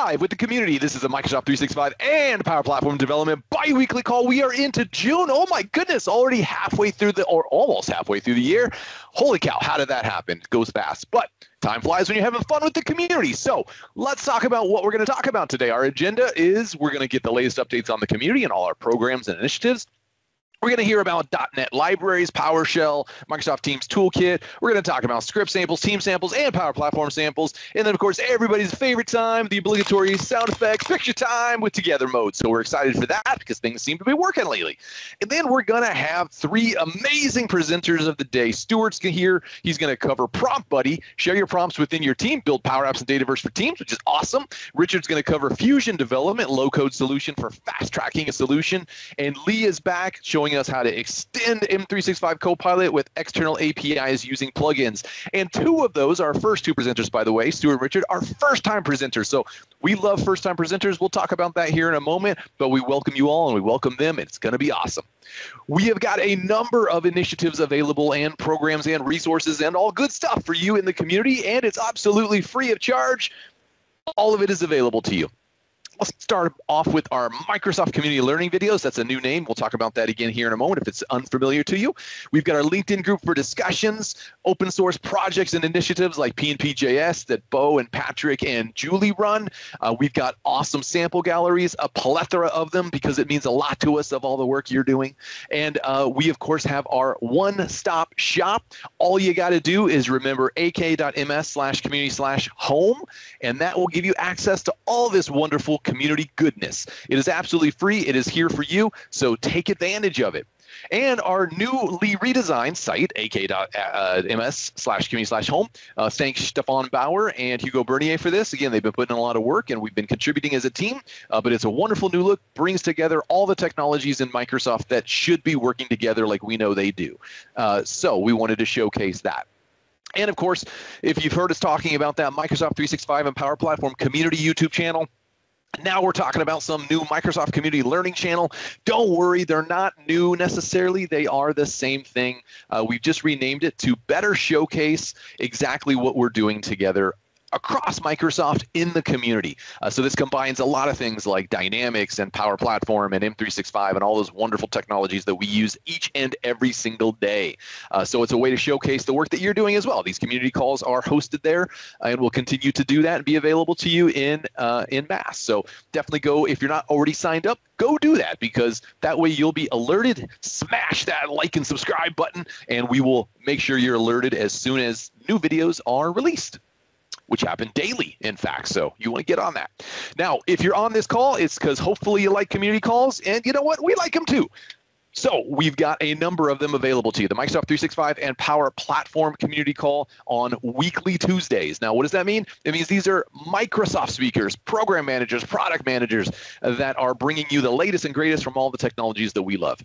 live with the community. This is a Microsoft 365 and Power Platform Development bi-weekly call. We are into June. Oh my goodness, already halfway through or almost halfway through the year. Holy cow, how did that happen? It goes fast, but time flies when you're having fun with the community. So let's talk about what we're going to talk about today. Our agenda is we're going to get the latest updates on the community and all our programs and initiatives. We're going to hear about .NET libraries, PowerShell, Microsoft Teams Toolkit. We're going to talk about script samples, team samples, and Power Platform samples. And then, of course, everybody's favorite time, the obligatory sound effects, picture time with Together mode. So we're excited for that because things seem to be working lately. And then we're going to have three amazing presenters of the day. Stuart's here. He's going to cover PromptBuddy, share your prompts within your team, build Power Apps and Dataverse for teams, which is awesome. Richard's going to cover Fusion development, low-code solution for fast-tracking a solution. And Lee is back showing us how to extend M365 Copilot with external APIs using plugins. And two of those, our first two presenters, by the way, Stuart and Richard, are first-time presenters. So we love first-time presenters. We'll talk about that here in a moment, but we welcome you all and we welcome them. It's going to be awesome. We have got a number of initiatives available and programs and resources and all good stuff for you in the community, and it's absolutely free of charge. All of it is available to you. Let's start off with our Microsoft Community Learning videos. That's a new name. We'll talk about that again here in a moment if it's unfamiliar to you. We've got our LinkedIn group for discussions, open source projects and initiatives like PNP.js that Bo and Patrick and Julie run. We've got awesome sample galleries, a plethora of them because it means a lot to us of all the work you're doing. And we, of course, have our one-stop shop. All you got to do is remember ak.ms/community/home, and that will give you access to all this wonderful community goodness. It is absolutely free. It is here for you, so take advantage of it. And our newly redesigned site, ak.ms/community/home. Thanks Stefan Bauer and Hugo Bernier for this. Again, they've been putting in a lot of work, and we've been contributing as a team, but it's a wonderful new look, brings together all the technologies in Microsoft that should be working together like we know they do. So we wanted to showcase that. And of course, if you've heard us talking about that Microsoft 365 and Power Platform community YouTube channel, now we're talking about some new Microsoft Community Learning channel. Don't worry, they're not new necessarily. They are the same thing. We've just renamed it to better showcase exactly what we're doing together across Microsoft in the community. So this combines a lot of things like Dynamics and Power Platform and M365 and all those wonderful technologies that we use each and every single day. So it's a way to showcase the work that you're doing as well. These community calls are hosted there, and we'll continue to do that and be available to you in mass. So definitely go, if you're not already signed up, go do that, because that way you'll be alerted. Smash that like and subscribe button, and we will make sure you're alerted as soon as new videos are released, which happen daily, in fact, so you want to get on that. Now, if you're on this call, it's because hopefully you like community calls, and you know what? We like them too. So we've got a number of them available to you. The Microsoft 365 and Power Platform community call on weekly Tuesdays. Now, what does that mean? It means these are Microsoft speakers, program managers, product managers that are bringing you the latest and greatest from all the technologies that we love.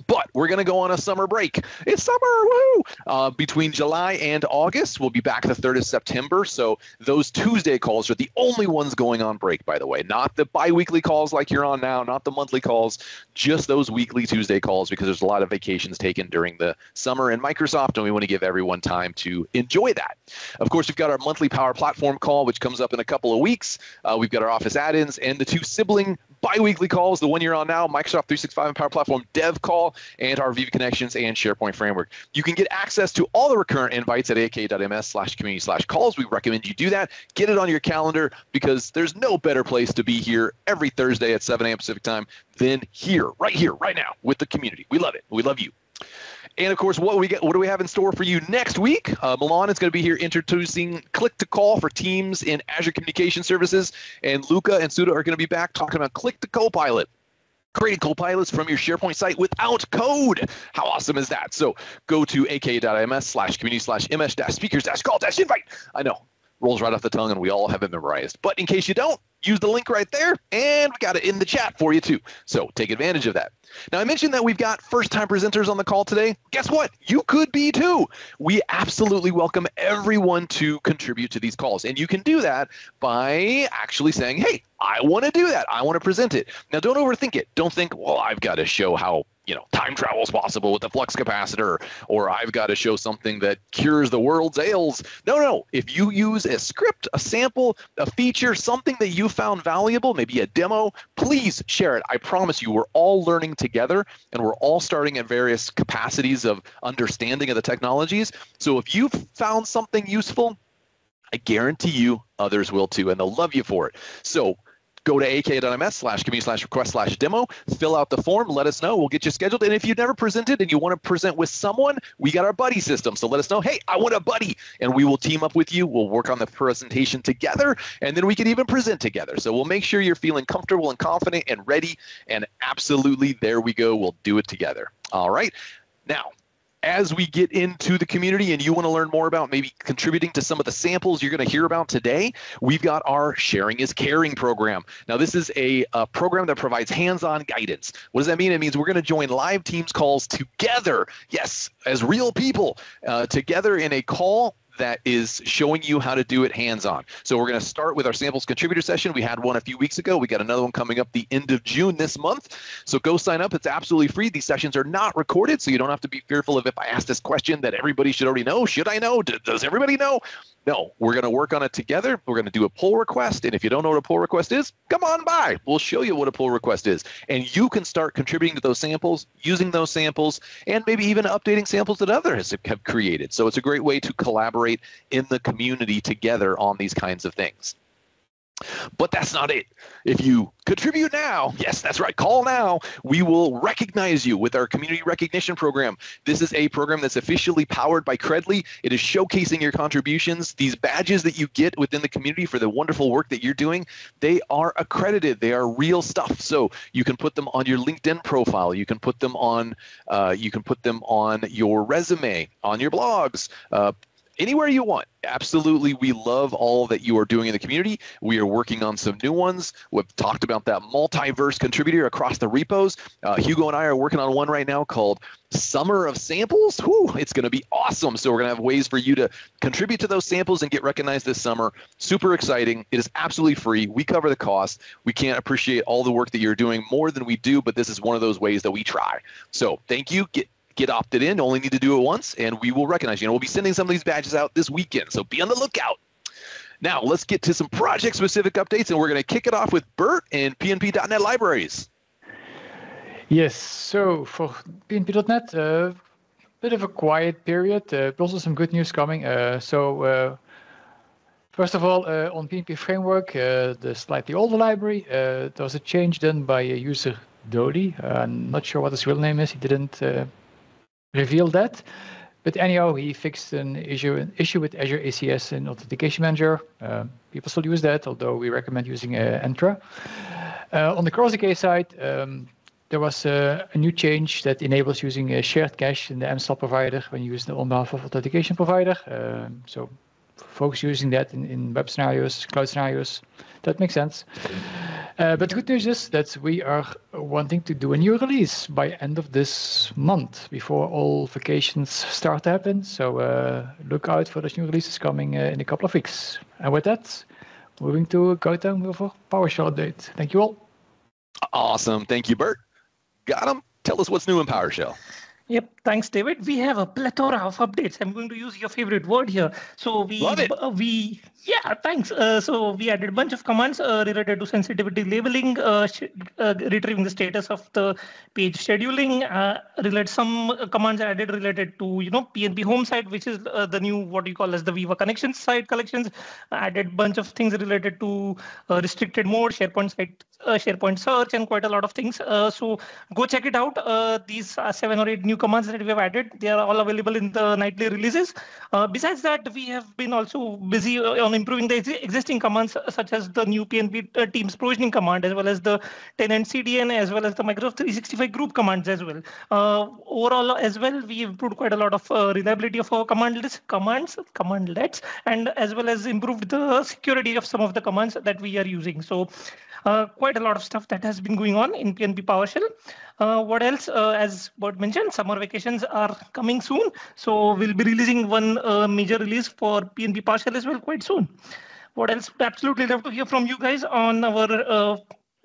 But we're going to go on a summer break. It's summer, woo! Between July and August, we'll be back the 3rd of September. So those Tuesday calls are the only ones going on break, by the way. Not the bi-weekly calls like you're on now, not the monthly calls, just those weekly Tuesday calls, because there's a lot of vacations taken during the summer in Microsoft, and we want to give everyone time to enjoy that. Of course, we've got our monthly Power Platform call, which comes up in a couple of weeks. We've got our Office add-ins and the two sibling bi-weekly calls, the one you're on now, Microsoft 365 and Power Platform Dev Call, and our Viva Connections and SharePoint Framework. You can get access to all the recurrent invites at ak.ms/community/calls. We recommend you do that. Get it on your calendar, because there's no better place to be here every Thursday at 7 a.m. Pacific time than here, right now, with the community. We love it. We love you. And of course, what do we have in store for you next week? Milan is going to be here introducing Click to Call for Teams in Azure Communication Services, and Luca and Suda are going to be back talking about Click to Copilot, creating copilots from your SharePoint site without code. How awesome is that? So go to ak.ms/community/ms-speakers-call-invite. I know, rolls right off the tongue, and we all have it memorized. But in case you don't, use the link right there, and we got it in the chat for you too. So take advantage of that. Now, I mentioned that we've got first-time presenters on the call today. Guess what? You could be too. We absolutely welcome everyone to contribute to these calls, and you can do that by actually saying, hey, I want to do that. I want to present it. Now, don't overthink it. Don't think, well, I've got to show how time travel is possible with the flux capacitor, or I've got to show something that cures the world's ails. No. If you use a script, a sample, a feature, something that you you found valuable, maybe a demo, please share it. I promise you, we're all learning together, and we're all starting at various capacities of understanding of the technologies. So if you've found something useful, I guarantee you others will too, and they'll love you for it. So go to aka.ms/community/request/demo, fill out the form, let us know, we'll get you scheduled. And if you've never presented and you want to present with someone, we got our buddy system. So let us know, hey, I want a buddy, and we will team up with you. We'll work on the presentation together, and then we can even present together. So we'll make sure you're feeling comfortable and confident and ready, and absolutely, there we go, we'll do it together. All right, now, as we get into the community and you want to learn more about maybe contributing to some of the samples you're going to hear about today, we've got our Sharing is Caring program. Now, this is a program that provides hands-on guidance. What does that mean? It means we're going to join live Teams calls together, yes, as real people, together in a call that is showing you how to do it hands-on. So we're going to start with our samples contributor session. We had one a few weeks ago. We got another one coming up the end of June this month. So go sign up. It's absolutely free. These sessions are not recorded, so you don't have to be fearful of if I ask this question that everybody should already know. Should I know? Does everybody know? No, we're going to work on it together. We're going to do a pull request. And if you don't know what a pull request is, come on by. We'll show you what a pull request is. And you can start contributing to those samples, using those samples, and maybe even updating samples that others have created. So it's a great way to collaborate in the community together on these kinds of things. But that's not it. If you contribute now, yes, that's right, call now, we will recognize you with our community recognition program. This is a program that's officially powered by Credly. It is showcasing your contributions. These badges that you get within the community for the wonderful work that you're doing, they are accredited. They are real stuff. So you can put them on your LinkedIn profile. You can put them on your resume, on your blogs, anywhere you want. Absolutely, we love all that you are doing in the community. We are working on some new ones. We've talked about that multiverse contributor across the repos. Hugo and I are working on one right now called Summer of Samples. Whew, it's going to be awesome. So we're going to have ways for you to contribute to those samples and get recognized this summer. Super exciting. It is absolutely free. We cover the cost. We can't appreciate all the work that you're doing more than we do, but this is one of those ways that we try. So thank you. Get opted in. Only need to do it once, and we will recognize you. And we'll be sending some of these badges out this weekend, so be on the lookout. Now, let's get to some project-specific updates, and we're going to kick it off with Bert and PNP.NET libraries. Yes, so for PNP.NET, a bit of a quiet period, but also some good news coming. First of all, on PNP Framework, the slightly older library, there was a change done by user Dodi. I'm not sure what his real name is. He didn't reveal that, but anyhow, he fixed an issue with Azure ACS and Authentication Manager. People still use that, although we recommend using Entra. On the cross-decay side, there was a new change that enables using a shared cache in the MSTAL provider when you use it on behalf of authentication provider. So folks using that in web scenarios, cloud scenarios, that makes sense. But the good news is that we are wanting to do a new release by end of this month, before all vacations start to happen. So look out for those new releases coming in a couple of weeks. And with that, moving to Gautam for PowerShell update. Thank you all. Awesome. Thank you, Bert. Got him. Tell us what's new in PowerShell. Yep, thanks, David. We have a plethora of updates. I'm going to use your favorite word here. So Love it. Yeah, thanks. So we added a bunch of commands related to sensitivity labeling, retrieving the status of the page scheduling, some commands added related to PNP home site, which is the new what you call as the Viva connections site collections. Added bunch of things related to restricted mode, SharePoint site, SharePoint search, and quite a lot of things. So go check it out. These are 7 or 8 new commands that we have added. They are all available in the nightly releases. Besides that, we have been also busy on improving the existing commands, such as the new PNP Teams provisioning command, as well as the tenant CDN, as well as the Microsoft 365 group commands as well. Overall, as well, we improved quite a lot of reliability of our commandlets, and as well as improved the security of some of the commands that we are using. So quite a lot of stuff that has been going on in PNP PowerShell. What else? As Bert mentioned, summer vacations are coming soon. So we'll be releasing one major release for PNP PowerShell as well quite soon. What else? Would absolutely love to hear from you guys on our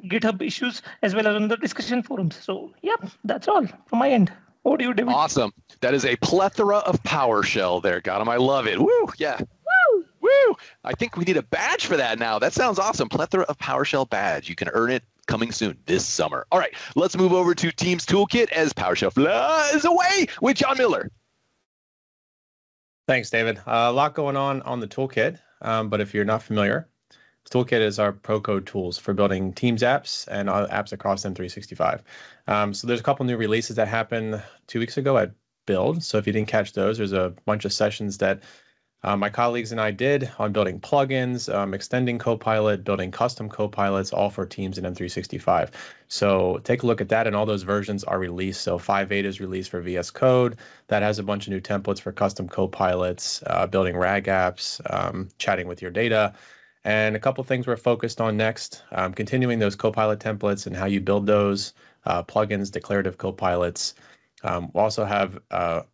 GitHub issues as well as on the discussion forums. So yeah, that's all from my end. Over to you, David. Awesome. That is a plethora of PowerShell there. Got him. I love it. Woo. Yeah. Woo. Woo! I think we need a badge for that now. That sounds awesome. Plethora of PowerShell badge. You can earn it coming soon this summer. All right, let's move over to Teams Toolkit as PowerShell flies away with John Miller. Thanks, David. A lot going on the toolkit, but if you're not familiar, Toolkit is our pro-code tools for building Teams apps and apps across M365. So there's a couple new releases that happened 2 weeks ago at Build. So if you didn't catch those, there's a bunch of sessions that my colleagues and I did on building plugins, extending Copilot, building custom Copilots, all for Teams in M365. So take a look at that, and all those versions are released. So 5.8 is released for VS Code. That has a bunch of new templates for custom Copilots, building RAG apps, chatting with your data. And a couple things we're focused on next, continuing those Copilot templates and how you build those, plugins, declarative Copilots. We'll also have a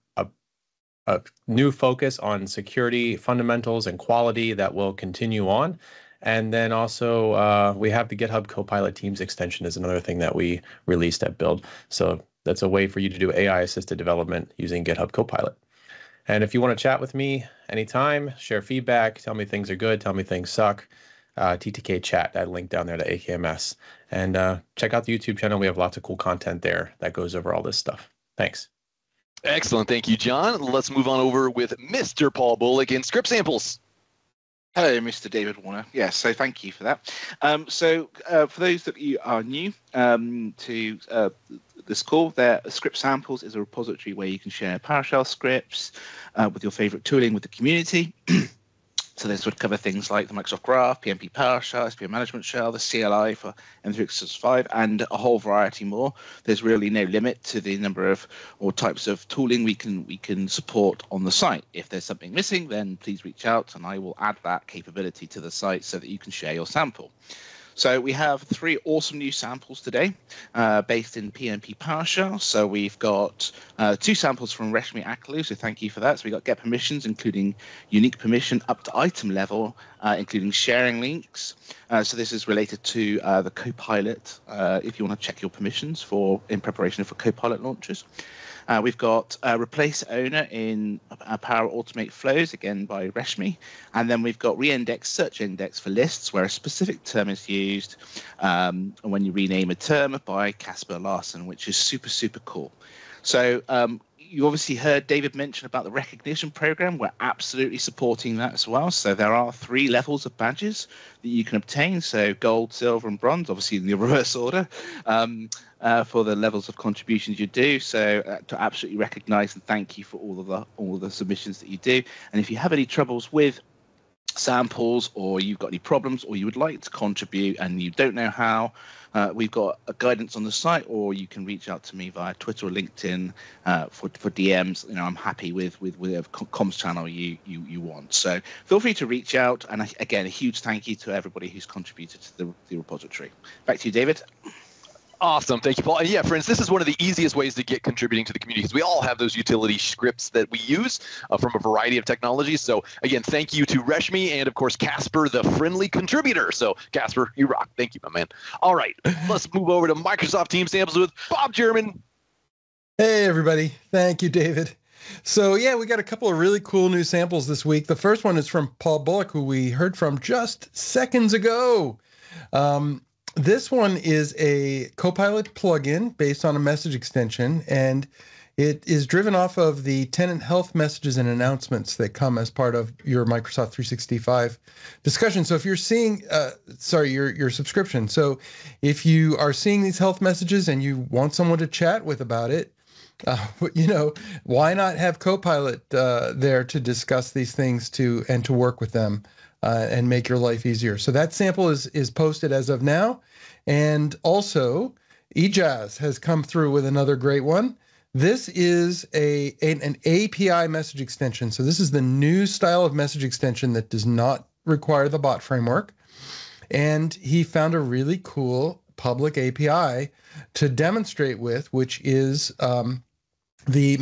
new focus on security fundamentals and quality that will continue on. And then also we have the GitHub Copilot Teams extension is another thing that we released at Build. So that's a way for you to do AI-assisted development using GitHub Copilot. And if you want to chat with me anytime, share feedback, tell me things are good, tell me things suck, TTK chat, that link down there to AKMS. And check out the YouTube channel. We have lots of cool content there that goes over all this stuff. Thanks. Excellent. Thank you, John. Let's move on over with Mr. Paul Bullock in Script Samples. Hello, Mr. David Warner. Yes, so thank you for that. For those that you are new to this call, Script Samples is a repository where you can share PowerShell scripts with your favorite tooling with the community. So this would cover things like the Microsoft Graph, PnP PowerShell, SPM Management Shell, the CLI for M365, and a whole variety more. There's really no limit to the number of or types of tooling we can support on the site. If there's something missing, then please reach out and I will add that capability to the site so that you can share your sample. So we have 3 awesome new samples today based in PnP PowerShell. So we've got 2 samples from Reshmi Akalu, so thank you for that. So we got get permissions, including unique permission up to item level, including sharing links. So this is related to the Copilot, if you want to check your permissions in preparation for Copilot launches. We've got Replace Owner in Power Automate Flows, again by Reshmi. And then we've got Reindex Search Index for lists, where a specific term is used when you rename a term by Casper Larson, which is super, super cool. So you obviously heard David mention about the recognition program. We're absolutely supporting that as well. So there are 3 levels of badges that you can obtain. So gold, silver, and bronze, obviously in the reverse order, for the levels of contributions you do. So to absolutely recognize and thank you for all of the submissions that you do. And if you have any troubles with samples, or you've got any problems, or you would like to contribute and you don't know how, we've got a guidance on the site, or you can reach out to me via Twitter or LinkedIn for DMs. You know, I'm happy with whatever comms channel you want. So feel free to reach out. And again, a huge thank you to everybody who's contributed to the repository. Back to you, David. Awesome. Thank you, Paul. And yeah, friends, this is one of the easiest ways to get contributing to the community, because we all have those utility scripts that we use from a variety of technologies. So again, thank you to Reshmi and, of course, Casper, the friendly contributor. So Casper, you rock. Thank you, my man. All right, let's move over to Microsoft Teams samples with Bob German. Hey, everybody. Thank you, David. So yeah, we got a couple of really cool new samples this week. The first one is from Paul Bullock, who we heard from just seconds ago. This one is a Copilot plugin based on a message extension, and it is driven off of the tenant health messages and announcements that come as part of your Microsoft 365 discussion. So if you're seeing, your subscription. So if you are seeing these health messages and you want someone to chat with about it, why not have Copilot there to discuss these things and to work with them and make your life easier. So that sample is posted as of now. And also, Ejaz has come through with another great one. This is an API message extension. So this is the new style of message extension that does not require the bot framework. And he found a really cool public API to demonstrate with, which is the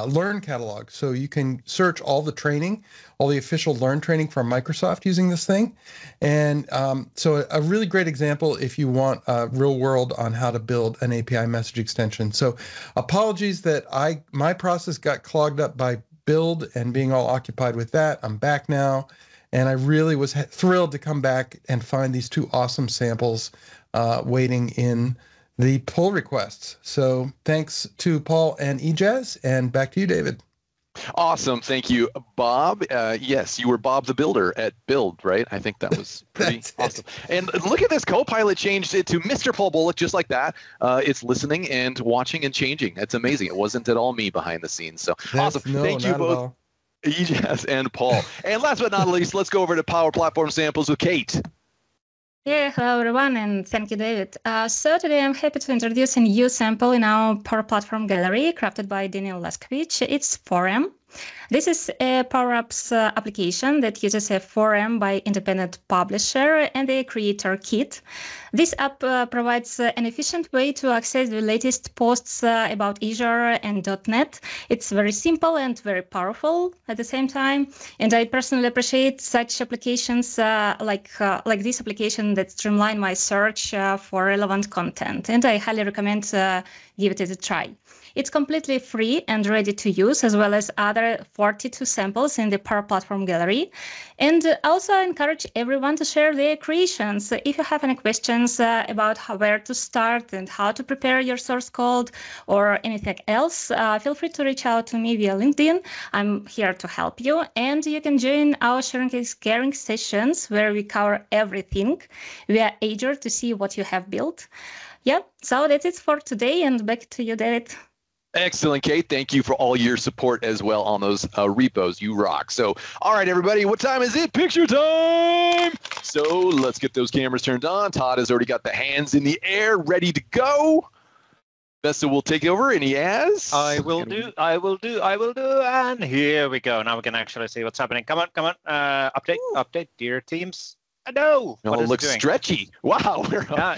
Learn catalog. So you can search all the training, all the official Learn training from Microsoft using this thing. And so a really great example if you want real world on how to build an API message extension. So apologies that my process got clogged up by build and being all occupied with that. I'm back now. And I really was thrilled to come back and find these two awesome samples waiting in the pull requests. So thanks to Paul and Ejaz, and back to you, David. Awesome. Thank you, Bob. Yes, you were Bob the Builder at Build, right? I think that was pretty awesome. And look at this. Copilot changed it to Mr. Paul Bullock, just like that. It's listening and watching and changing. It's amazing. It wasn't at all me behind the scenes. So awesome. Thank you both, Ejaz and Paul. And last but not least, let's go over to Power Platform Samples with Kate. Yeah, hello everyone, and thank you, David. So today I'm happy to introduce a new sample in our Power Platform gallery crafted by Daniel Laskovich. It's 4M. This is a Power Apps application that uses a 4M by independent publisher and a creator kit. This app provides an efficient way to access the latest posts about Azure and .NET. It's very simple and very powerful at the same time. And I personally appreciate such applications like this application that streamline my search for relevant content. And I highly recommend give it a try. It's completely free and ready to use, as well as other 42 samples in the Power Platform gallery. And also I encourage everyone to share their creations. If you have any questions about where to start and how to prepare your source code or anything else, feel free to reach out to me via LinkedIn. I'm here to help you. And you can join our sharing is caring sessions where we cover everything via Azure to see what you have built. Yeah, so that's it for today, and back to you, David. Excellent, Kate. Thank you for all your support as well on those repos. You rock. So, all right, everybody, what time is it? Picture time! So let's get those cameras turned on. Todd has already got the hands in the air, ready to go. Vesta will take over, and he has. I will do, and here we go. Now we can actually see what's happening. Come on. Update, dear teams. No, it looks stretchy. Wow. There we go. That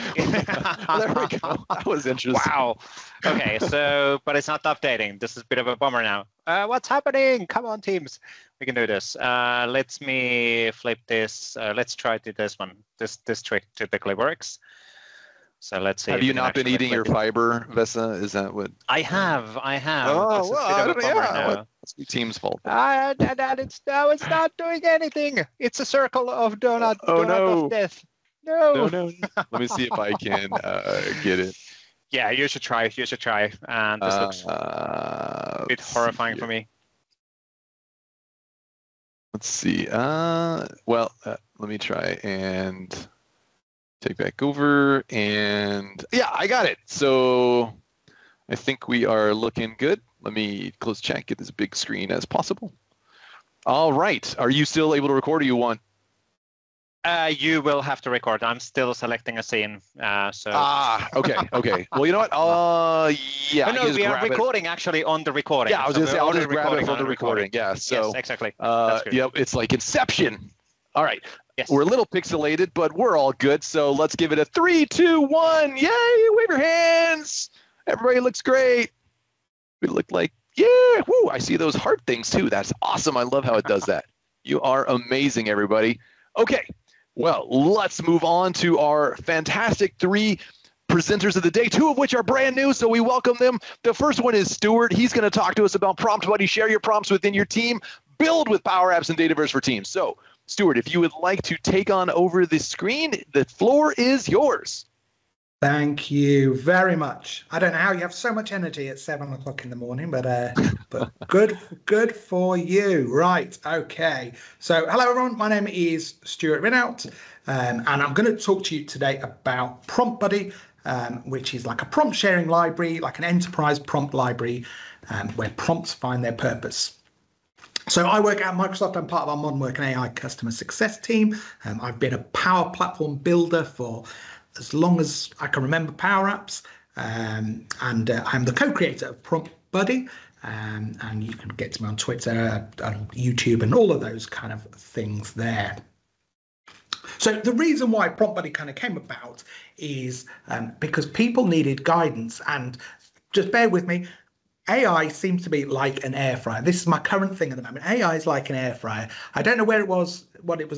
was interesting. Wow. Okay, so, but it's not updating. This is a bit of a bummer now. What's happening? Come on, teams. We can do this. Let me flip this. Let's try to this one. This trick typically works. So let's see. Have you not been eating your fiber, Vesa? Is that what? I have. Oh, well, it's the team's fault. It's not doing anything. It's a circle of donut of death. No. Let me see if I can get it. Yeah, you should try. And this looks a bit horrifying for me. Let's see. Let me try and take back over, and yeah, I got it. So I think we are looking good. Let me close chat, get this big screen as possible. All right. Are you still able to record, or you want? You will have to record. I'm still selecting a scene. Okay. Well, you know what? Yeah. No, we are recording actually on the recording. Yeah, I was going to say, I'll just grab it from the recording. Yeah, so. Yes, exactly. That's good. Yep, it's like Inception. All right. Yes. We're a little pixelated, but we're all good. So let's give it a 3, 2, 1. Yay! Wave your hands. Everybody looks great. We look like, yeah. Woo! I see those heart things too. That's awesome. I love how it does that. You are amazing, everybody. Okay. Well, let's move on to our fantastic 3 presenters of the day, 2 of which are brand new, so we welcome them. The first one is Stuart. He's going to talk to us about PromptBuddy. Share your prompts within your team. Build with Power Apps and Dataverse for Teams. So, Stuart, if you would like to take on over the screen, the floor is yours. Thank you very much. I don't know how you have so much energy at 7 o'clock in the morning, but good for you. Right. Okay. So hello, everyone. My name is Stuart Ridout, and I'm going to talk to you today about PromptBuddy, which is like a prompt sharing library, like an enterprise prompt library, where prompts find their purpose. So I work at Microsoft. I'm part of our Modern Work and AI customer success team. I've been a Power Platform builder for as long as I can remember Power Apps, and I'm the co-creator of PromptBuddy, and you can get to me on Twitter, on YouTube, and all of those kind of things there. So the reason why PromptBuddy kind of came about is because people needed guidance, and just bear with me, AI seems to be like an air fryer. This is my current thing at the moment. AI is like an air fryer. I don't know what it was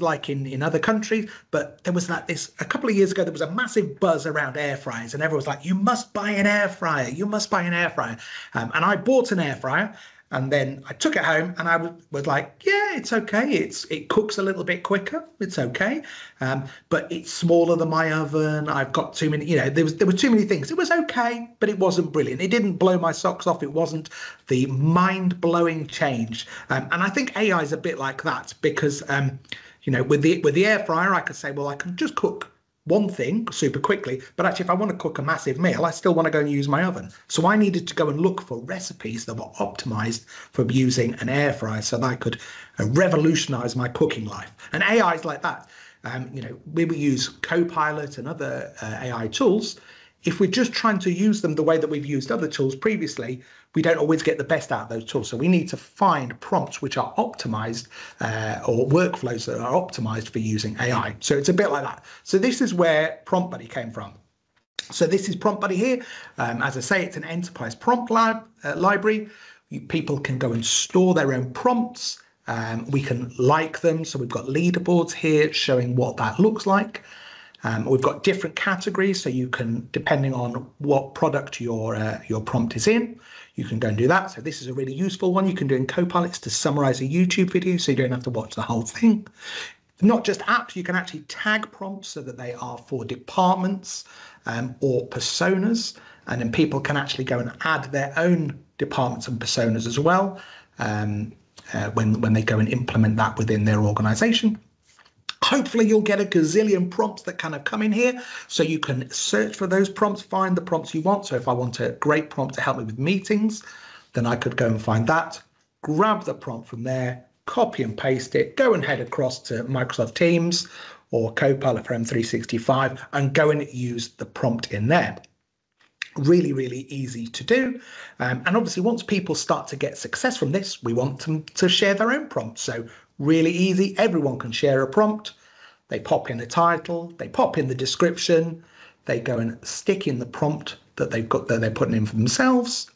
like in other countries, but there was a couple of years ago, there was a massive buzz around air fryers, and everyone was like, you must buy an air fryer. You must buy an air fryer. And I bought an air fryer, And then I took it home and I was like, yeah, it's okay. It cooks a little bit quicker. It's okay. But it's smaller than my oven. I've got too many, there were too many things. It was okay, but it wasn't brilliant. It didn't blow my socks off. It wasn't the mind-blowing change. And I think AI is a bit like that because, with the air fryer, I could say, well, I can just cook one thing super quickly, but actually if I want to cook a massive meal, I still want to go and use my oven. So I needed to go and look for recipes that were optimized for using an air fryer so that I could revolutionize my cooking life. And AI is like that. We will use Copilot and other AI tools. If we're just trying to use them the way that we've used other tools previously, we don't always get the best out of those tools. So we need to find prompts which are optimized or workflows that are optimized for using AI. So it's a bit like that. So this is where PromptBuddy came from. So this is PromptBuddy here. As I say, it's an enterprise prompt library. People can go and store their own prompts. We can like them. So we've got leaderboards here showing what that looks like. We've got different categories, so you can, depending on what product your prompt is in, you can go and do that. So this is a really useful one you can do in Copilot to summarize a YouTube video, so you don't have to watch the whole thing. Not just apps, you can actually tag prompts so that they are for departments or personas, and then people can actually go and add their own departments and personas as well when they go and implement that within their organization. Hopefully you'll get a gazillion prompts that kind of come in here, so you can search for those prompts, find the prompts you want. So if I want a great prompt to help me with meetings, then I could go and find that, grab the prompt from there, copy and paste it, go and head across to Microsoft Teams or Copilot for M365 and go and use the prompt in there. Really, really easy to do. And obviously once people start to get success from this, we want them to share their own prompts. So really easy. Everyone can share a prompt. They pop in the title, they pop in the description, they go and stick in the prompt that they've got that they're putting in for themselves.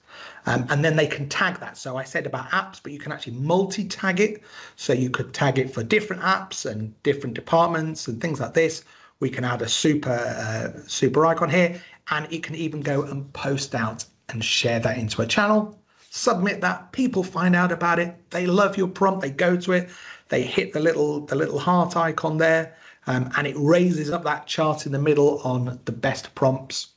And then they can tag that. So I said about apps, but you can actually multi-tag it. So you could tag it for different apps and different departments and things like this. We can add a super icon here, and it can even go and post out and share that into a channel. Submit that, people find out about it, they love your prompt, they go to it, they hit the little heart icon there, and it raises up that chart in the middle on the best prompts.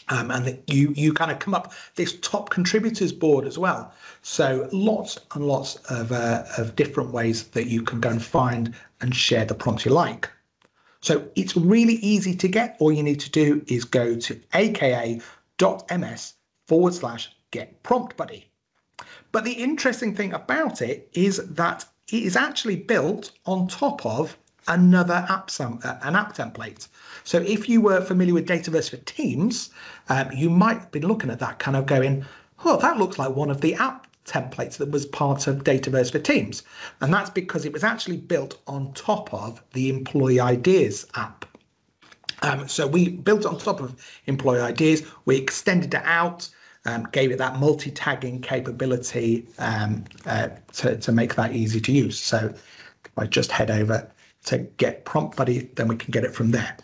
And you kind of come up this top contributors board as well. So lots and lots of different ways that you can go and find and share the prompts you like. So it's really easy to get. All you need to do is go to aka.ms/get PromptBuddy. But the interesting thing about it is that it is actually built on top of another an app template. So if you were familiar with Dataverse for Teams, you might be looking at that kind of going, oh, that looks like one of the app templates that was part of Dataverse for Teams. And that's because it was actually built on top of the Employee Ideas app. So we built it on top of Employee Ideas, we extended it out, gave it that multi-tagging capability to make that easy to use. So if I just head over to get PromptBuddy, then we can get it from there.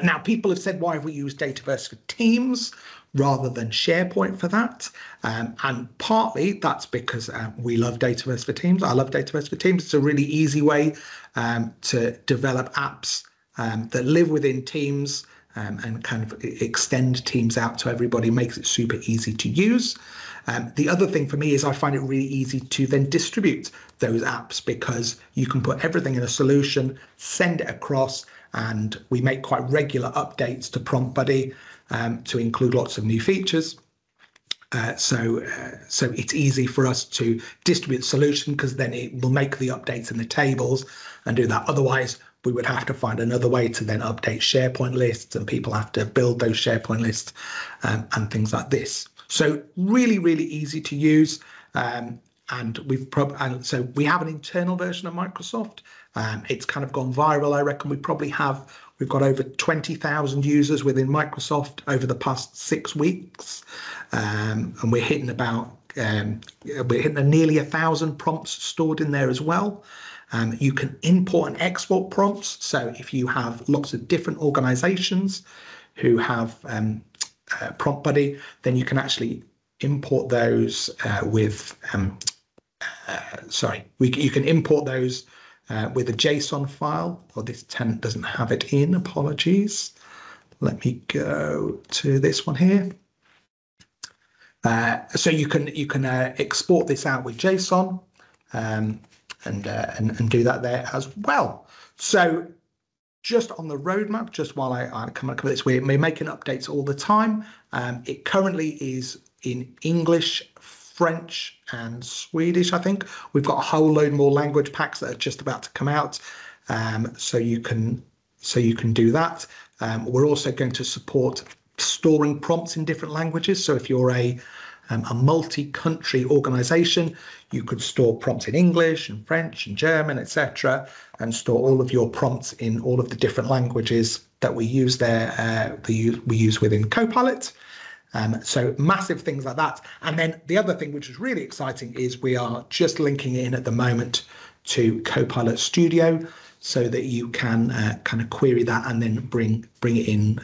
Now, people have said, why have we used Dataverse for Teams rather than SharePoint for that? And partly that's because we love Dataverse for Teams. I love Dataverse for Teams. It's a really easy way to develop apps that live within Teams and kind of extend Teams out to everybody, makes it super easy to use. The other thing for me is I find it really easy to then distribute those apps because you can put everything in a solution, send it across, and we make quite regular updates to PromptBuddy to include lots of new features. So it's easy for us to distribute the solution because then it will make the updates in the tables and do that. Otherwise, we would have to find another way to then update SharePoint lists, and people have to build those SharePoint lists and things like this. So really, really easy to use. And so we have an internal version of Microsoft. It's kind of gone viral. I reckon we've got over 20,000 users within Microsoft over the past 6 weeks, and we're hitting nearly 1,000 prompts stored in there as well. You can import and export prompts. So if you have lots of different organizations who have PromptBuddy, then you can actually import those with, you can import those with a JSON file. Well, this tenant doesn't have it in, apologies. Let me go to this one here. So you can export this out with JSON and do that there as well. So just on the roadmap, just while I come up with this, we're making updates all the time. It currently is in English, French, and Swedish, I think. We've got a whole load more language packs that are just about to come out, so you can do that. We're also going to support storing prompts in different languages. So if you're a multi-country organization, you could store prompts in English and French and German, etc., and store all of your prompts in all of the different languages that we use there. We use within Copilot. So massive things like that. And then the other thing, which is really exciting, is we are just linking in at the moment to Copilot Studio, so that you can kind of query that and then bring it in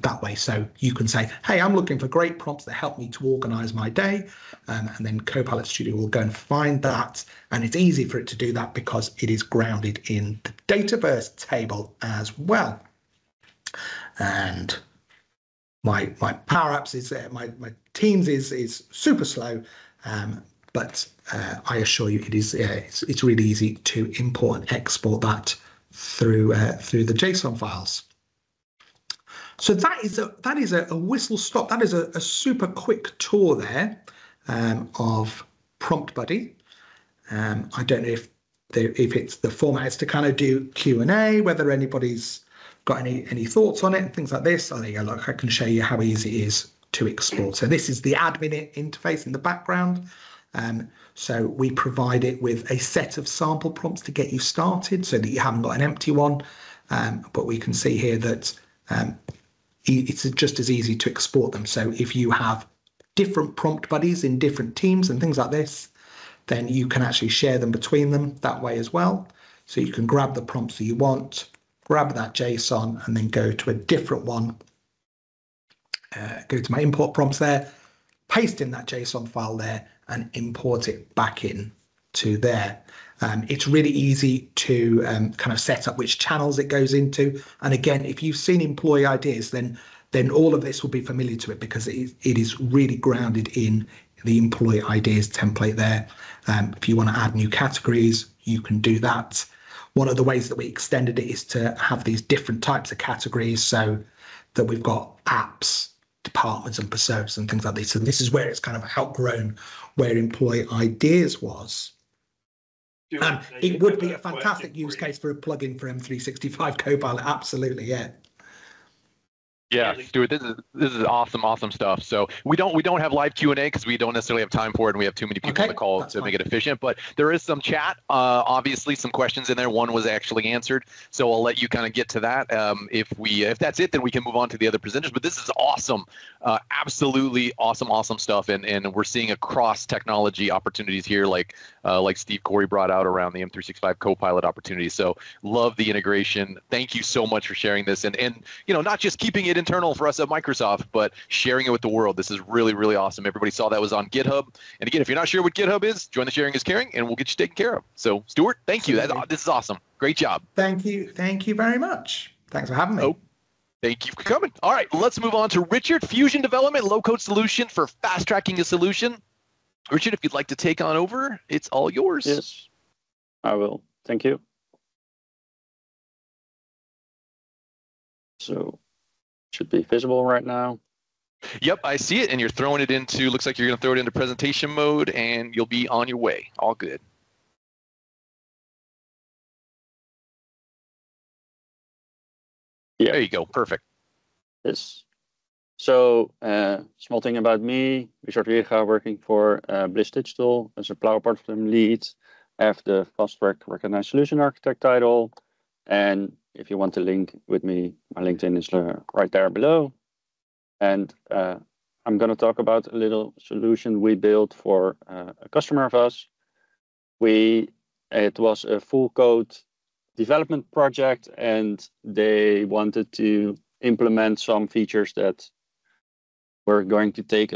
that way. So you can say, hey, I'm looking for great prompts that help me to organize my day. And then Copilot Studio will go and find that. And it's easy for it to do that because it is grounded in the Dataverse table as well. And my Power Apps is, my Teams is super slow. But I assure you, it's really easy to import and export that through the JSON files. So that is a whistle stop. That is a super quick tour there of PromptBuddy. I don't know if it's the format is to kind of do Q&A, whether anybody's got any thoughts on it and things like this. Oh, there you go. Look, I can show you how easy it is to export. So this is the admin interface in the background. So we provide it with a set of sample prompts to get you started so that you haven't got an empty one. But we can see here that it's just as easy to export them. So if you have different prompt buddies in different teams and things like this, then you can actually share them between them that way as well. So you can grab the prompts that you want, grab that JSON, and then go to a different one. Go to my import prompts there, paste in that JSON file there, and import it back in to there. It's really easy to kind of set up which channels it goes into. And again, if you've seen employee ideas, then all of this will be familiar to it because it is really grounded in the employee ideas template there. If you want to add new categories, you can do that. One of the ways that we extended it is to have these different types of categories so that we've got apps, departments and personas and things like this. So this is where it's kind of outgrown where employee ideas was. It would be a fantastic use case for a plugin for M365 Copilot. Absolutely, yeah. Yeah, Stuart, this is awesome stuff. So we don't have live Q&A because we don't necessarily have time for it, and we have too many people on the call to make it efficient. But there is some chat, obviously some questions in there. One was actually answered, so I'll let you kind of get to that. If that's it, then we can move on to the other presenters. But this is awesome, absolutely awesome stuff, and we're seeing across technology opportunities here, like Steve Corey brought out around the M365 Copilot opportunity. So love the integration. Thank you so much for sharing this, and not just keeping it internal for us at Microsoft, but sharing it with the world. This is really awesome. Everybody saw that was on GitHub. And again, if you're not sure what GitHub is, join the Sharing is Caring, and we'll get you taken care of. So, Stuart, thank you. This is awesome. Great job. Thank you very much. Thanks for having me. Thank you for coming. All right, let's move on to Richard. Fusion development, low-code solution for fast-tracking a solution. Richard, if you'd like to take on over, it's all yours. Yes, I will. Thank you. So, should be visible right now. Yep, I see it, and you're throwing it into, looks like you're going to throw it into presentation mode, and you'll be on your way. All good. Yeah. There you go. Perfect. Yes. So, small thing about me, Stuart Ridout, working for Bliss Digital as a Power Platform lead. I have the Fast Track Recognized Solution Architect title, and if you want to link with me, my LinkedIn is right there below. And I'm going to talk about a little solution we built for a customer of us. It was a full code development project, and they wanted to implement some features that were going to take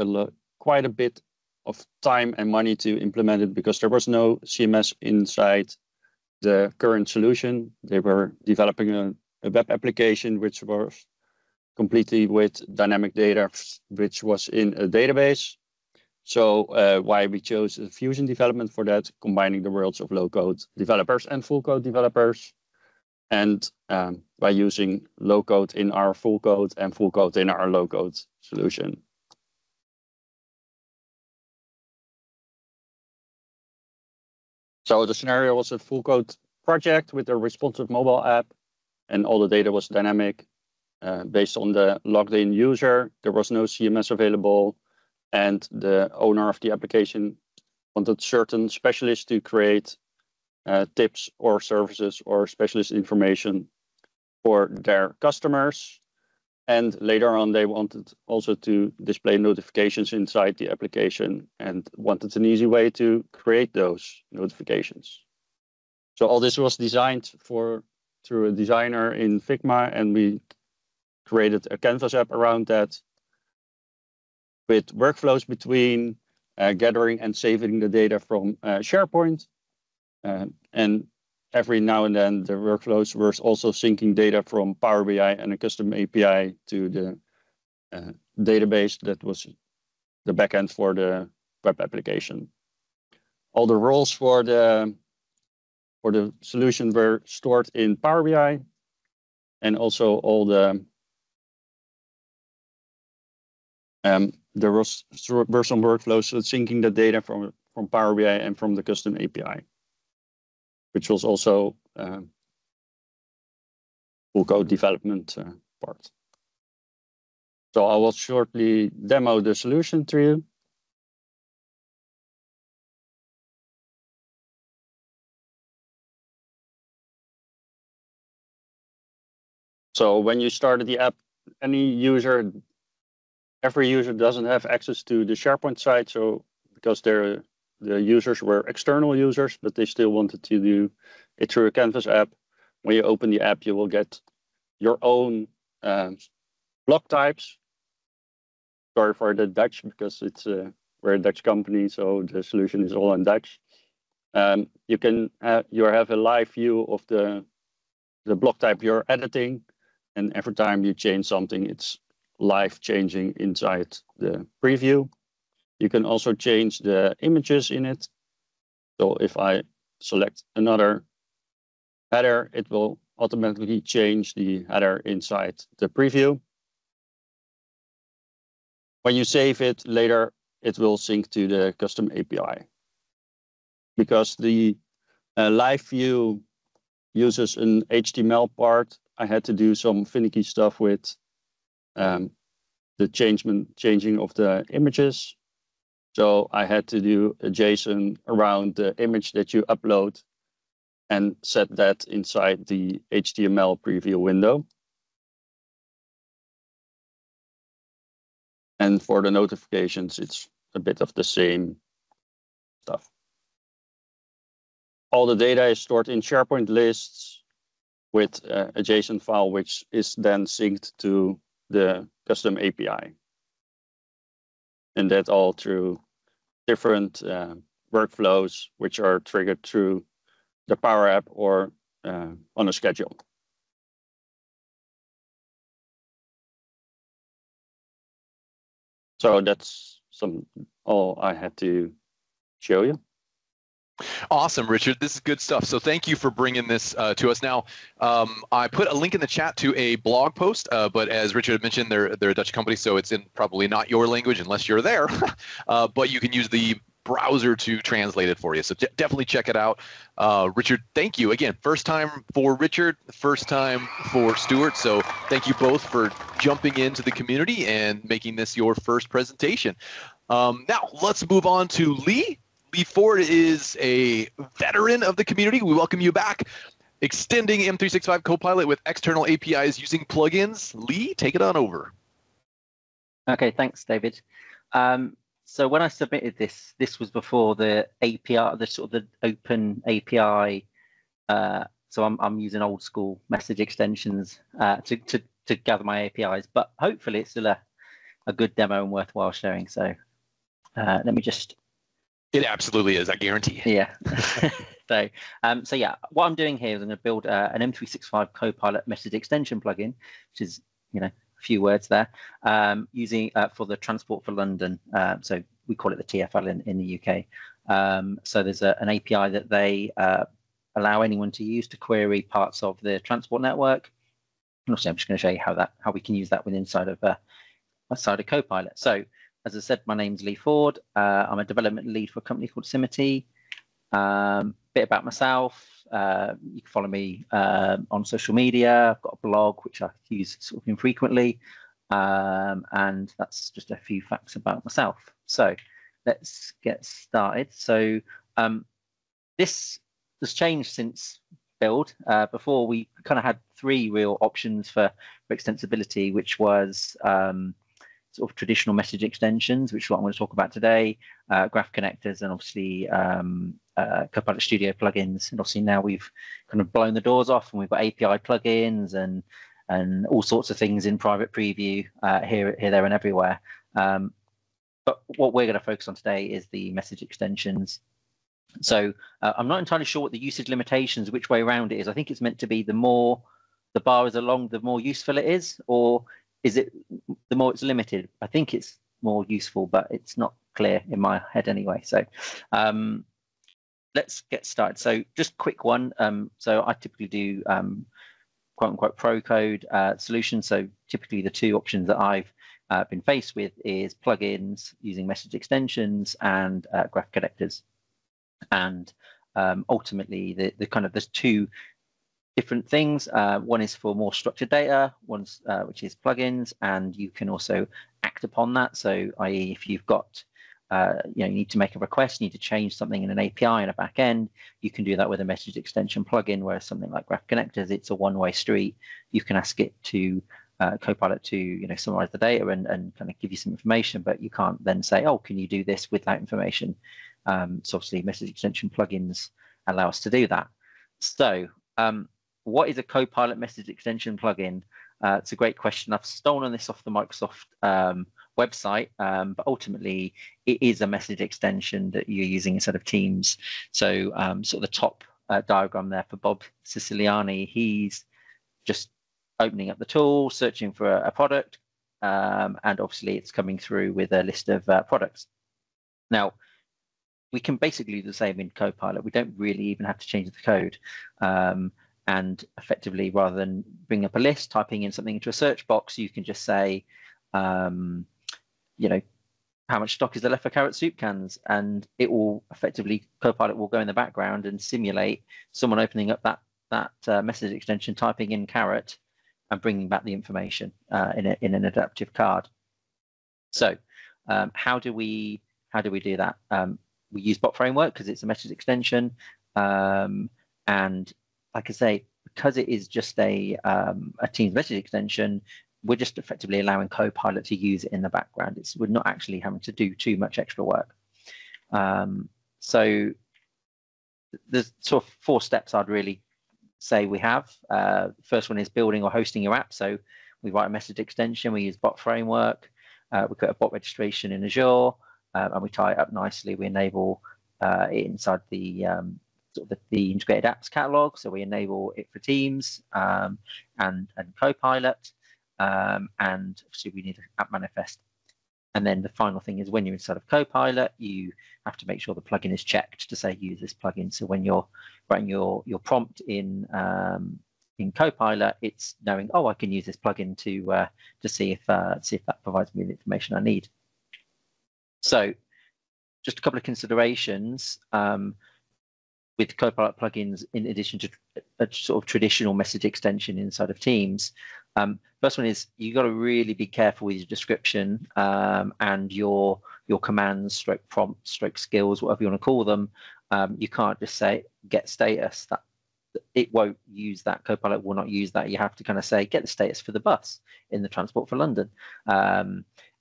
quite a bit of time and money to implement it because there was no CMS inside the current solution. They were developing a web application which was completely with dynamic data, which was in a database. So why we chose a fusion development for that, combining the worlds of low-code developers and full-code developers, and by using low-code in our full-code and full-code in our low-code solution. So the scenario was a full-code project with a responsive mobile app, and all the data was dynamic. Based on the logged-in user, there was no CMS available, and the owner of the application wanted certain specialists to create tips or services or specialist information for their customers. And later on, they wanted also to display notifications inside the application and wanted an easy way to create those notifications. So all this was designed through a designer in Figma, and we created a Canvas app around that with workflows between gathering and saving the data from SharePoint. And every now and then, the workflows were also syncing data from Power BI and a custom API to the database that was the backend for the web application. All the roles for the solution were stored in Power BI, and also all the there were some workflows syncing the data from Power BI and from the custom API, which was also full code development part. So I will shortly demo the solution to you. So when you started the app, every user doesn't have access to the SharePoint site. So because the users were external users, but they still wanted to do it through a Canvas app. When you open the app, you will get your own block types. Sorry for the Dutch, because we're a Dutch company, so the solution is all in Dutch. You have a live view of the block type you're editing, and every time you change something, it's live changing inside the preview. You can also change the images in it. So if I select another header, it will automatically change the header inside the preview. When you save it later, it will sync to the custom API. Because the live view uses an HTML part, I had to do some finicky stuff with the changing of the images. So I had to do a JSON around the image that you upload and set that inside the HTML preview window. And for the notifications, it's a bit of the same stuff. All the data is stored in SharePoint lists with a JSON file, which is then synced to the custom API. And that all through different workflows, which are triggered through the Power App or on a schedule. So that's all I had to show you. Awesome, Richard. This is good stuff. So thank you for bringing this to us. Now, I put a link in the chat to a blog post, but as Richard had mentioned, they're a Dutch company, so it's in probably not your language unless you're there. But you can use the browser to translate it for you. So definitely check it out. Richard, thank you. Again, first time for Richard, first time for Stuart. So thank you both for jumping into the community and making this your first presentation. Now, let's move on to Lee. Lee Ford is a veteran of the community. We welcome you back. Extending M365 Copilot with external APIs using plugins. Lee, take it on over. Okay, thanks, David. So when I submitted this was before the API, the sort of the open API. So I'm using old school message extensions to gather my APIs, but hopefully it's still a good demo and worthwhile sharing. So Let me just. It absolutely is, I guarantee. Yeah. So yeah, what I'm doing here is I'm going to build an M365 Copilot message extension plugin, which is, a few words there, using for the Transport for London. So we call it the TfL in the UK. So there's an API that they allow anyone to use to query parts of the transport network. And also, I'm just going to show you how we can use that inside of Copilot. So, as I said, my name's Lee Ford. I'm a development lead for a company called Simity. Bit about myself. You can follow me on social media. I've got a blog which I use sort of infrequently, and that's just a few facts about myself. So, let's get started. So, this has changed since build. Before we kind of had three real options for extensibility, which was sort of traditional message extensions, which is what I'm going to talk about today, graph connectors, and obviously Copilot Studio plugins. And obviously now we've kind of blown the doors off, and we've got API plugins and all sorts of things in private preview here, there, and everywhere. But what we're going to focus on today is the message extensions. So I'm not entirely sure what the usage limitations, which way around it is. I think it's meant to be the more the bar is along, the more useful it is, or is it the more it's limited? I think it's more useful, but it's not clear in my head anyway. So let's get started. So just quick one. So I typically do quote unquote pro code solutions. So typically the two options that I've been faced with is plugins using message extensions and graph connectors. And ultimately the kind of there's two different things. One is for more structured data, one's which is plugins, and you can also act upon that. So i.e. if you've got you need to make a request, you need to change something in an API in a back end, you can do that with a message extension plugin, whereas something like graph connectors, it's a one-way street. You can ask it to Copilot to summarize the data and kind of give you some information, but you can't then say, oh, can you do this with that information? So obviously message extension plugins allow us to do that. So what is a Copilot message extension plugin? It's a great question. I've stolen this off the Microsoft website, but ultimately it is a message extension that you're using instead of Teams. So sort of the top diagram there for Bob Siciliani, he's just opening up the tool, searching for a product, and obviously it's coming through with a list of products. Now, we can basically do the same in Copilot. We don't really even have to change the code. And effectively, rather than bring up a list, typing in something into a search box, you can just say, how much stock is there left for carrot soup cans? And it will effectively, Copilot will go in the background and simulate someone opening up that message extension, typing in carrot, and bringing back the information in an adaptive card. So how do we do that? We use Bot Framework because it's a message extension, and like I say, because it is just a Teams message extension, we're just effectively allowing Copilot to use it in the background. We're not actually having to do too much extra work. So there's sort of 4 steps I'd really say we have. First one is building or hosting your app. So we write a message extension, we use Bot Framework, we've got a bot registration in Azure, and we tie it up nicely. We enable it inside the integrated apps catalog. So we enable it for Teams and Copilot, and obviously we need an app manifest. And then the final thing is when you're inside of Copilot, you have to make sure the plugin is checked to say use this plugin. So when you're writing your prompt in Copilot, it's knowing, oh, I can use this plugin to see if that provides me the information I need. So just a couple of considerations with Copilot plugins in addition to a sort of traditional message extension inside of Teams. First one is you got to really be careful with your description and your commands, stroke prompts, stroke skills, whatever you want to call them. You can't just say get status. That it won't use that. Copilot will not use that. You have to kind of say get the status for the bus in the Transport for London.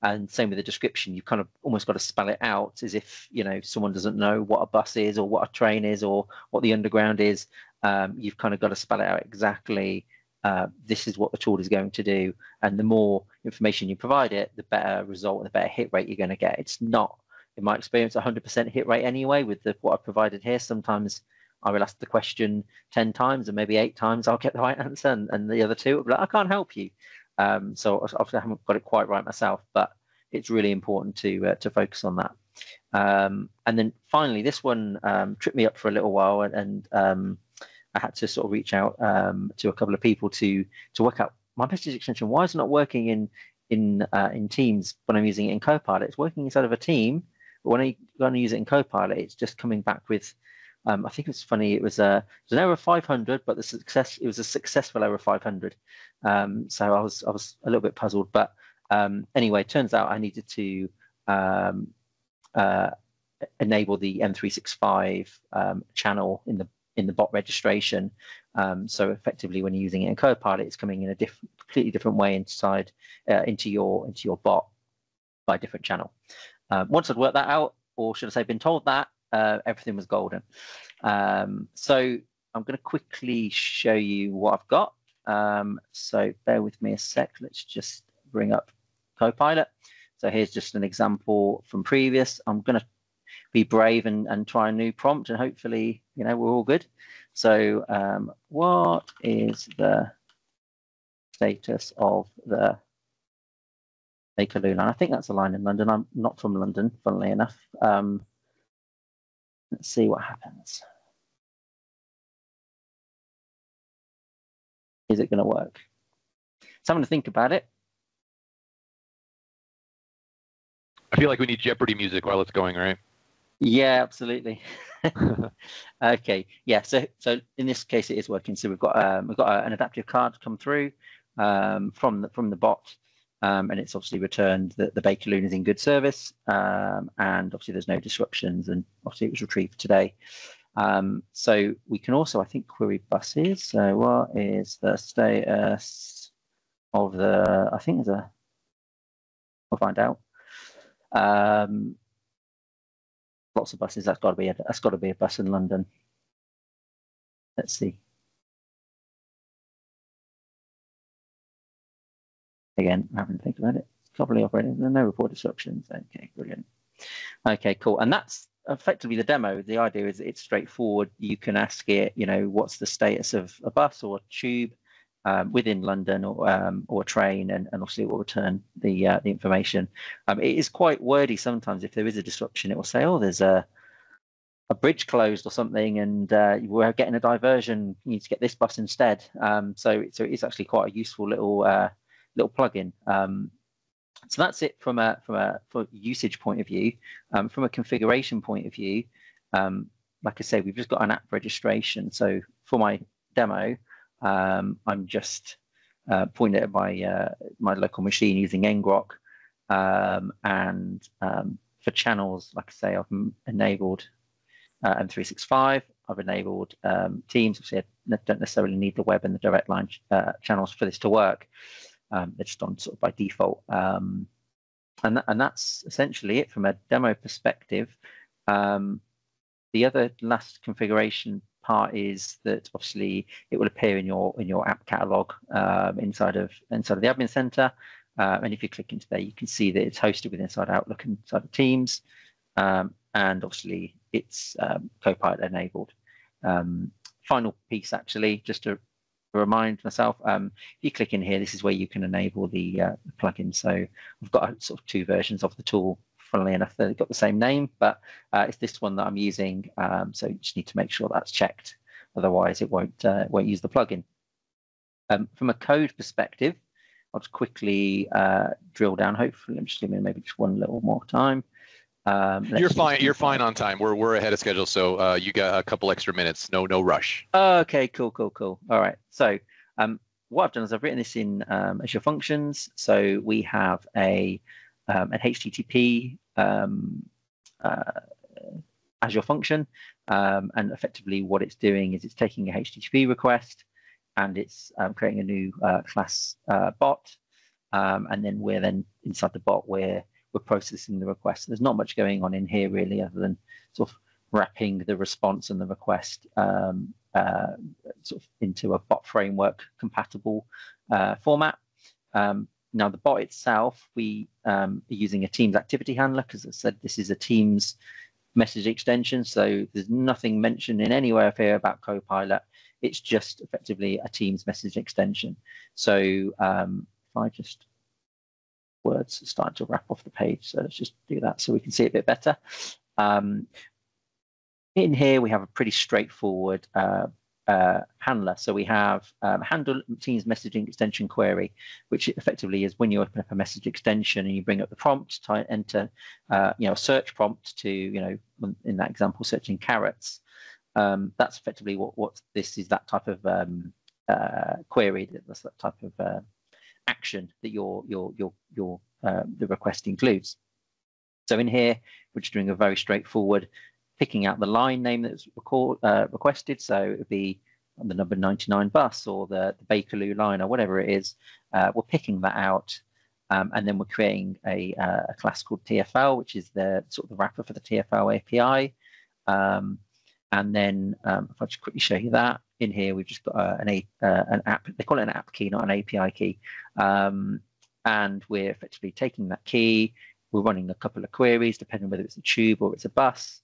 And same with the description. You've kind of almost got to spell it out as if someone doesn't know what a bus is or what a train is or what the underground is. You've kind of got to spell it out exactly. This is what the tool is going to do, and the more information you provide it, the better result, the better hit rate you're going to get. It's not in my experience, 100% hit rate anyway with what I've provided here. Sometimes I will ask the question 10 times and maybe 8 times I'll get the right answer, and the other 2 will be like, I can't help you. So obviously I haven't got it quite right myself, but it's really important to focus on that. And then finally, this one tripped me up for a little while, and I had to sort of reach out to a couple of people to work out my message extension. Why is it not working in Teams when I'm using it in Copilot? It's working inside of a team, but when I'm going to use it in Copilot, it's just coming back with. I think it's funny. It was an error 500, but it was a successful error 500. So I was a little bit puzzled, but anyway, it turns out I needed to enable the M365 channel in the bot registration. So effectively, when you're using it in Copilot, it's coming in a completely different way inside into your bot by a different channel. Once I'd worked that out, or should I say, been told that, everything was golden. So I'm going to quickly show you what I've got. So bear with me a sec. Let's just bring up Copilot. So here's just an example from previous. I'm going to be brave and try a new prompt, and hopefully, we're all good. So what is the status of the Bakerloo line? I think that's a line in London. I'm not from London, funnily enough. Let's see what happens. Is it going to work? So I'm going to think about it. I feel like we need Jeopardy music while it's going, right? Yeah, absolutely. Okay, yeah. So in this case, it is working. So we've got an adaptive card come through from the bot, and it's obviously returned that the Bakerloo is in good service, and obviously there's no disruptions, and obviously it was retrieved today. So we can also, I think, query buses. So what is the status of the? I think there's a. We'll find out. Lots of buses. That's got to be a bus in London. Let's see. Again, I haven't think about it. Properly operating. There are no report disruptions. Okay, brilliant. Okay, cool. And that's effectively the demo. The idea is it's straightforward. You can ask it, what's the status of a bus or a tube within London or a train, and obviously it will return the information. It is quite wordy sometimes. If there is a disruption, it will say, oh, there's a bridge closed or something, and we're getting a diversion. You need to get this bus instead. So it is actually quite a useful little plugin. So that's it from a usage point of view. From a configuration point of view, like I say, we've just got an app registration. So for my demo, I'm just pointing at my local machine using ngrok, and for channels, like I say, I've enabled M365. I've enabled Teams. Obviously, I don't necessarily need the web and the direct line channels for this to work. They're just on sort of by default, and that's essentially it from a demo perspective. The other last configuration part is that obviously it will appear in your app catalog inside of the admin center, and if you click into there, you can see that it's hosted within inside Outlook and inside of Teams, and obviously it's Copilot enabled. Final piece, actually, just to remind myself, if you click in here, this is where you can enable the plugin. So we've got sort of 2 versions of the tool. Funnily enough, they've got the same name, but it's this one that I'm using. So you just need to make sure that's checked. Otherwise, it won't use the plugin. From a code perspective, I'll just quickly drill down. Hopefully, I'm just giving maybe just one little more time. You're fine. You're fine on time. We're ahead of schedule, so you got a couple extra minutes. No rush. Okay, cool. All right. So what I've done is I've written this in Azure Functions. So we have an HTTP Azure function, and effectively what it's doing is it's taking a HTTP request and it's creating a new class bot, and then we're inside the bot we're processing the request. There's not much going on in here really, other than sort of wrapping the response and the request sort of into a bot framework compatible format. Now, the bot itself, we are using a Teams activity handler, because as I said, this is a Teams message extension. So there's nothing mentioned in anywhere here about Copilot. It's just effectively a Teams message extension. So if I just, words are starting to wrap off the page. So let's just do that so we can see it a bit better. In here, we have a pretty straightforward handler. So we have handle Teams messaging extension query, which effectively is when you open up a message extension and you bring up the prompt, enter a search prompt to, in that example, searching carrots. That's effectively what this is, that type of query. That's that type of action that the request includes. So in here, we're just doing a very straightforward picking out the line name that's requested. So it would be on the number 99 bus or the Bakerloo line or whatever it is. We're picking that out, and then we're creating a class called TFL, which is the sort of the wrapper for the TFL API. And then if I just quickly show you that, in here we've just got an app. They call it an app key, not an API key. And we're effectively taking that key. We're running a couple of queries, depending on whether it's a tube or it's a bus.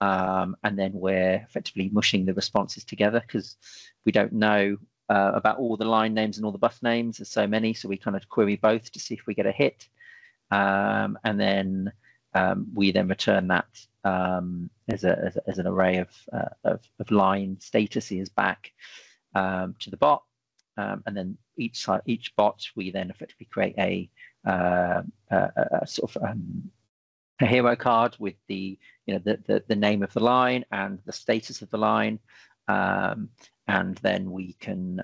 And then we're effectively mushing the responses together, because we don't know about all the line names and all the bus names. There's so many, so we kind of query both to see if we get a hit. And then we then return that as an array of line statuses back to the bot. And then each bot, we then effectively create a sort of a hero card with the name of the line and the status of the line, and then we can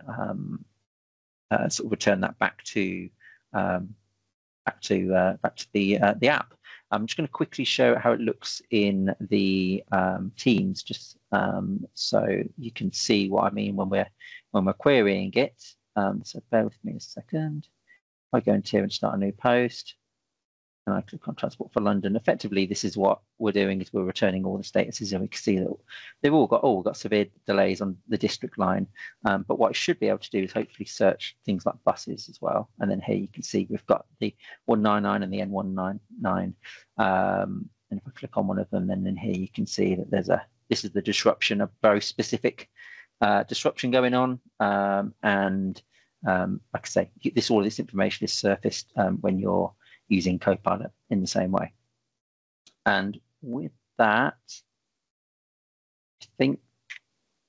sort of return that back to the app. I'm just going to quickly show how it looks in the Teams, just so you can see what I mean when we're querying it. So bear with me a second. I go into here and start a new post, and I click on Transport for London. Effectively, this is what we're doing: is we're returning all the statuses, and we can see that they've all got severe delays on the district line. But what I should be able to do is hopefully search things like buses as well. And then here you can see we've got the 199 and the N199. And if I click on one of them, then in here you can see that this is the disruption, a very specific disruption going on. Like I say, all of this information is surfaced when you're using Copilot in the same way. And with that, I think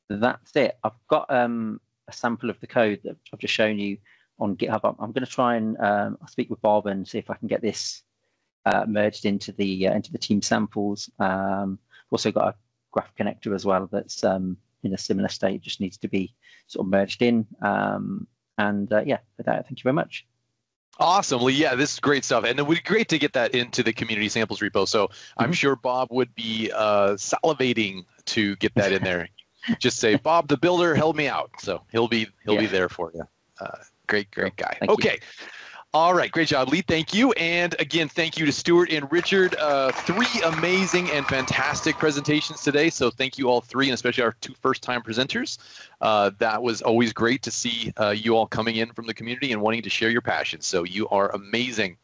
that's it. I've got a sample of the code that I've just shown you on GitHub. I'm going to try and I'll speak with Bob and see if I can get this merged into the team samples. Also got a graph connector as well that's in a similar state, just needs to be sort of merged in. Yeah, with that, thank you very much. Awesome. Well, yeah, this is great stuff. And it would be great to get that into the community samples repo. So I'm sure Bob would be salivating to get that in there. Just say, Bob, the builder, help me out. So he'll be there for you. Great guy. Thank you. All right, great job, Lee. Thank you. And again, thank you to Stuart and Richard. 3 amazing and fantastic presentations today. So thank you all 3, and especially our 2 first-time presenters. That was always great to see you all coming in from the community and wanting to share your passion. So you are amazing.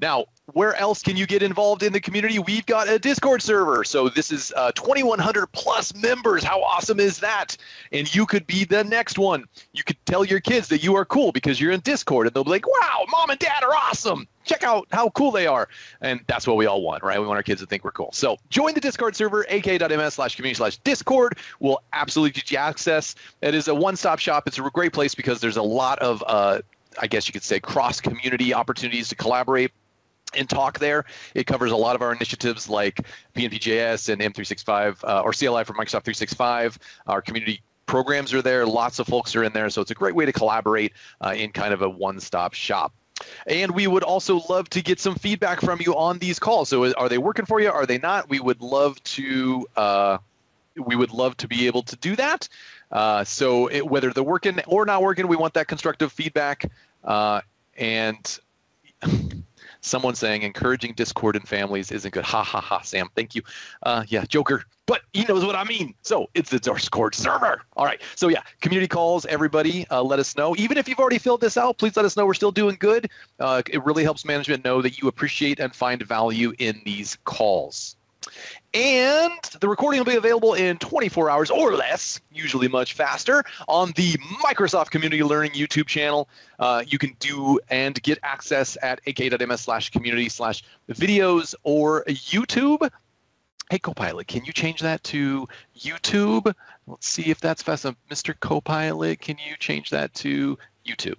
Now, where else can you get involved in the community? We've got a Discord server. So this is 2,100 plus members. How awesome is that? And you could be the next one. You could tell your kids that you are cool because you're in Discord, and they'll be like, wow, mom and dad are awesome. Check out how cool they are. And that's what we all want, right? We want our kids to think we're cool. So join the Discord server, aka.ms/community/discord. We'll absolutely get you access. It is a one-stop shop. It's a great place because there's a lot of, I guess you could say, cross-community opportunities to collaborate and talk there. It covers a lot of our initiatives like PNP.js and M365 or CLI for Microsoft 365. Our community programs are there. Lots of folks are in there. So it's a great way to collaborate in kind of a one-stop shop. And we would also love to get some feedback from you on these calls. So are they working for you? Are they not? We would love to be able to do that. Whether they're working or not working, we want that constructive feedback. And Someone saying encouraging discord in families isn't good. Ha ha ha, Sam. Thank you. Yeah, Joker. But he knows what I mean. So it's our Discord server. All right. So yeah, community calls, everybody, let us know. Even if you've already filled this out, please let us know we're still doing good. It really helps management know that you appreciate and find value in these calls. And the recording will be available in 24 hours or less, usually much faster, on the Microsoft Community Learning YouTube channel. You can do and get access at aka.ms/community/videos or YouTube. Hey, Copilot, can you change that to YouTube? Let's see if that's fast enough. Mr. Copilot, can you change that to YouTube?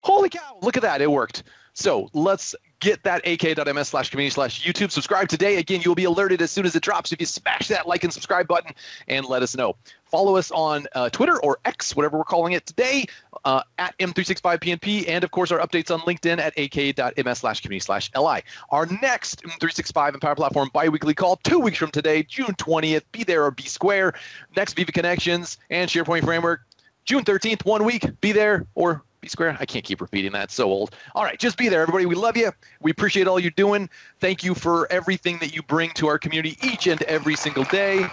Holy cow, look at that, it worked. So let's get that aka.ms/community/YouTube. Subscribe today. Again, you'll be alerted as soon as it drops if you smash that like and subscribe button and let us know. Follow us on Twitter or X, whatever we're calling it today, at M365PNP, and of course our updates on LinkedIn at aka.ms/community/li. Our next M365 and Power Platform bi-weekly call 2 weeks from today, June 20th. Be there or be square. Next Viva Connections and SharePoint Framework, June 13th, 1 week. Be there or be square. I can't keep repeating that. It's so old. All right, just be there, everybody. We love you. We appreciate all you're doing. Thank you for everything that you bring to our community each and every single day.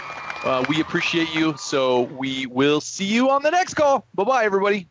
We appreciate you. So we will see you on the next call. Bye-bye, everybody.